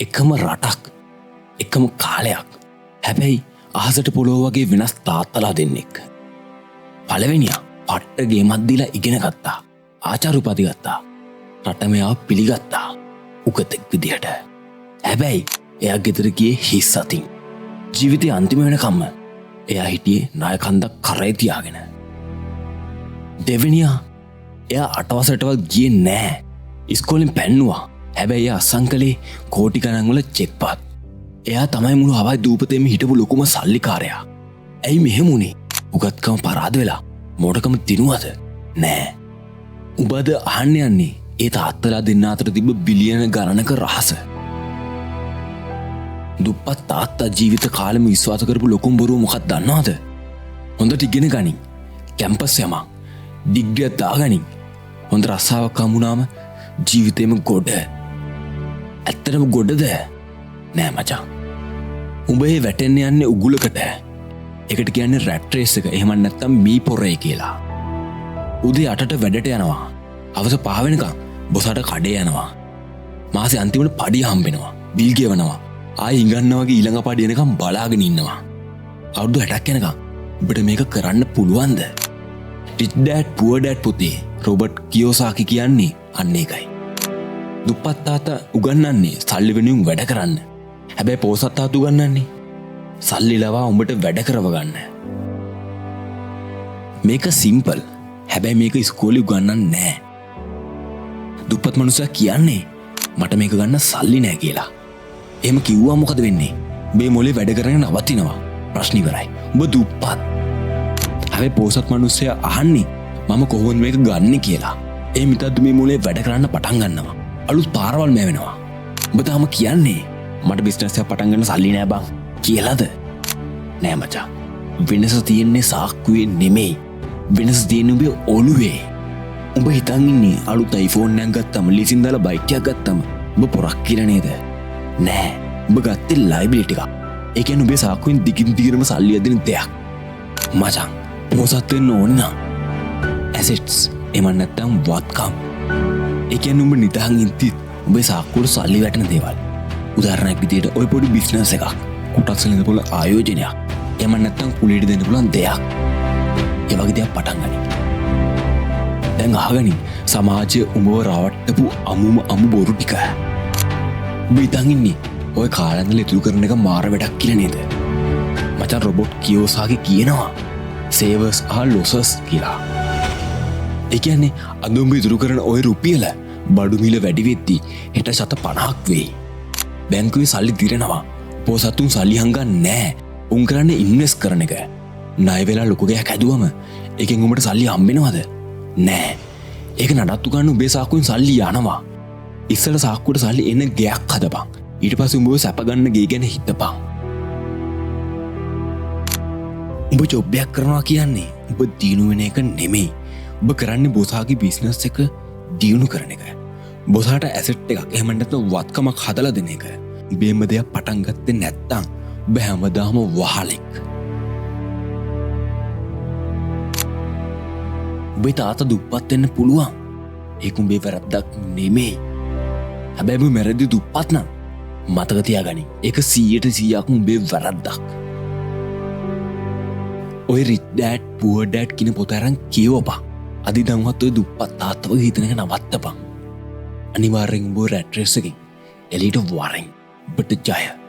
එකම රටක් එකම කාලයක් හැබැයි අහසට පොළොව වගේ වෙනස් තාත්තලා දෙන්නෙක්. පළවෙනියා පට්ට ගේමක් දීලා ඉගෙන ගත්තා. ආචාර්යපති ගත්තා. රට මෙයාව පිළිගත්තා උගතෙක් විදිහට. හැබැයි එයා ගෙදර ගියේ හිස් අතින්. ජීවිතේ අන්තිම වෙනකම්ම එයා හිටියේ නායකන්දක් කරේ තියාගෙන. දෙවෙනියා එයා අටවසටවත් ගියේ නෑ. ඉස්කෝලෙන් පැන්නුවා. හැබැයි එයා අස්සම් කළේ කෝටි ගණන් වල චෙක්පත්. එයා තමයි මුළු හවයි දූපතේම හිටපු ලොකුම සල්ලිකාරයා. ඇයි මෙහෙම උනේ? උගත්කම පරාද වෙලා මොඩකම දිනුවද? නෑ. උඹද අහන්න යන්නේ ඒ තාත්තලා දෙන්න අතර තිබ්බ බිලියන ගණනක රහස. දුප්පත් තාත්තා ජීවිත කාලෙම විශ්වාස කරපු ලොකුම බොරුව මොකක්ද දන්නවද? හොඳට ඉගෙන ගනින්. කැම්පස් යමක්. ඩිග්‍රියක් දාගනින්. හොඳ රස්සාවක් හම්බුනාම ජීවිතේම ගොඩ. ඇත්තටම ගොඩද? නෑ මචං. උඹ ඒ වැටෙන්න යන්නේ උගුලකට. ඒකට කියන්නේ රැට් රේස් එක. එහෙම නැත්නම් මී පොරේ කියලා. උදේ 8ට වැඩට යනවා. හවස 5 වෙනකම් බොසට කඩේ යනවා. මාසේ අන්තිමට පඩිය හම්බෙනවා. බිල් ගෙවනවා. ආයෙ ඉඟන්නා වගේ ඊළඟ පඩිය එනකම් බලාගෙන ඉන්නවා. අවුරුදු 60ක් යනකම් ඔබට මේක කරන්න පුළුවන්ද? රිච් ඩෑඩ් පුවර් ඩෑඩ් පොතේ රොබර්ට් කියෝසාකි කියන්නේ අන්න ඒකයි. දුප්පත් තාත්තා උගන්වන්නේ සල්ලි වෙනුවෙන් වැඩ කරන්න. හැබැයි පොහොසත් තාත්තා උගන්වන්නේ සල්ලි ලවා උඹට වැඩ කරව ගන්න. මේක සිම්පල්. හැබැයි මේක ඉස්කෝලේ උගන්වන්නේ නෑ. දුප්පත් මනුස්සයා කියන්නේ මට මේක ගන්න සල්ලි නෑ කියලා. එහෙම කිව්වා මොකද වෙන්නේ? මේ මොලේ වැඩ කරගෙන නවතිනවා. ප්‍රශ්න ඉවරයි. උඹ දුප්පත්. හැබැයි පොහොසත් මනුස්සයා අහන්නේ මම කොහොමද මේක ගන්නෙ කියලා. ඒ මිතද්දු මේ මොලේ වැඩ කරන්න පටන් ගන්නවා. අලුත් පාරවල් මැවෙනවා. උඹ තාම කියන්නේ මට බිස්නස් එකක් පටන් ගන්න සල්ලි නෑ බං කියලාද? නෑ මචං. වෙනස තියෙන්නේ සාක්කුවේ නෙමෙයි. වෙනස තියෙන්නේ උඹේ ඔළුවේ. උඹ හිතන් ඉන්නේ අලුත් iPhone එකක් ගත්තම ලීසින් දාලා බයික් එකක් ගත්තම උඹ පොරක් කියලා නේද? නෑ. උඹ ගත්තේ ලයිබිලිටි එකක්. ඒ කියන්නේ උඹේ සාක්කුවෙන් දිගින් දිගටම සල්ලි යදින දෙයක්. මචං පොසත් වෙන්න ඕන නම් assets එහෙම නැත්නම් වත්කම්. ඒ කියන්නේ උඹ නිදහන් ඉඳිත් උඹේ සාක්කුවට සල්ලි වැටෙන දේවල්. උදාහරණයක් විදියට ඔය පොඩි බිස්නස් එකක්, කුටස් වලින් පුළුවන් ආයෝජනයක්, එහෙම නැත්නම් කුලියට දෙන්න පුළුවන් දෙයක්. ඒ වගේ දෙයක් පටන් ගනි. දැන් අහගනි සමාජයේ උඹව රවට්ටපු අමු බොරු ටික. උඹ හිතන් ඉන්නේ ඔය කාලෙන්දල ඉතුරු කරන එක මාර වැඩක් කියලා නේද? මචං රොබර්ට් කියෝසාකි කියනවා savers are losers කියලා. ඒ කියන්නේ අද උඹ ඉතුරු කරන ඔය රුපියල බඩු මිල වැඩි වෙද්දී හෙට 50ක් වෙයි. බැංකුවේ සල්ලි දිරනවා. පොසතුන් සල්ලි හංගන්නේ නැහැ. උන් කරන්නේ ඉන්වෙස්ට් කරන එක. ණය වෙලා ලොකු ගයක් හැදුවම ඒකෙන් උඹට සල්ලි හම්බෙනවද? නෑ. ඒක නඩත්තු ගන්න උඹේ සාක්කුවෙන් සල්ලි යනවා. ඉස්සර සාක්කුවට සල්ලි එන ගයක් හදපන්. ඊට පස්සේ උඹව සැප ගන්න ගේ ගැන හිතපන්. උඹ ජොබ් එකක් කරනවා කියන්නේ උඹ දිනු වෙන එක නෙමෙයි. උඹ කරන්නේ බොසාගේ බිස්නස් එක දියුණු කරන එක. බොසාට ඇසෙට් එකක් එහෙම නැත්නම් වත්කමක් හදලා දෙන එක. උඹේම දෙයක් පටන් ගත්තේ නැත්තම් උඹ හැමදාම වහලෙක්. උඹේ තාත්තා දුප්පත් වෙන්න පුළුවන්. ඒක උඹේ වැරද්දක් නෙමෙයි. හැබැයි උඹ මැරෙද්දි දුප්පත් නම් මතක තියාගනි. ඒක 100% උඹේ වැරද්දක්. ඔය රිච් ඩෑඩ් පුවර් ඩෑඩ් කියන පොත අරන් කියවපන්. අදිදන්වත් ඔය දුප්පත් තාත්තව හිතන එක නවත්තපන්. අනිවාර්යෙන් උඹ රැට් රේස් එකෙන් එලීට වරෙන් ඔබට ජය.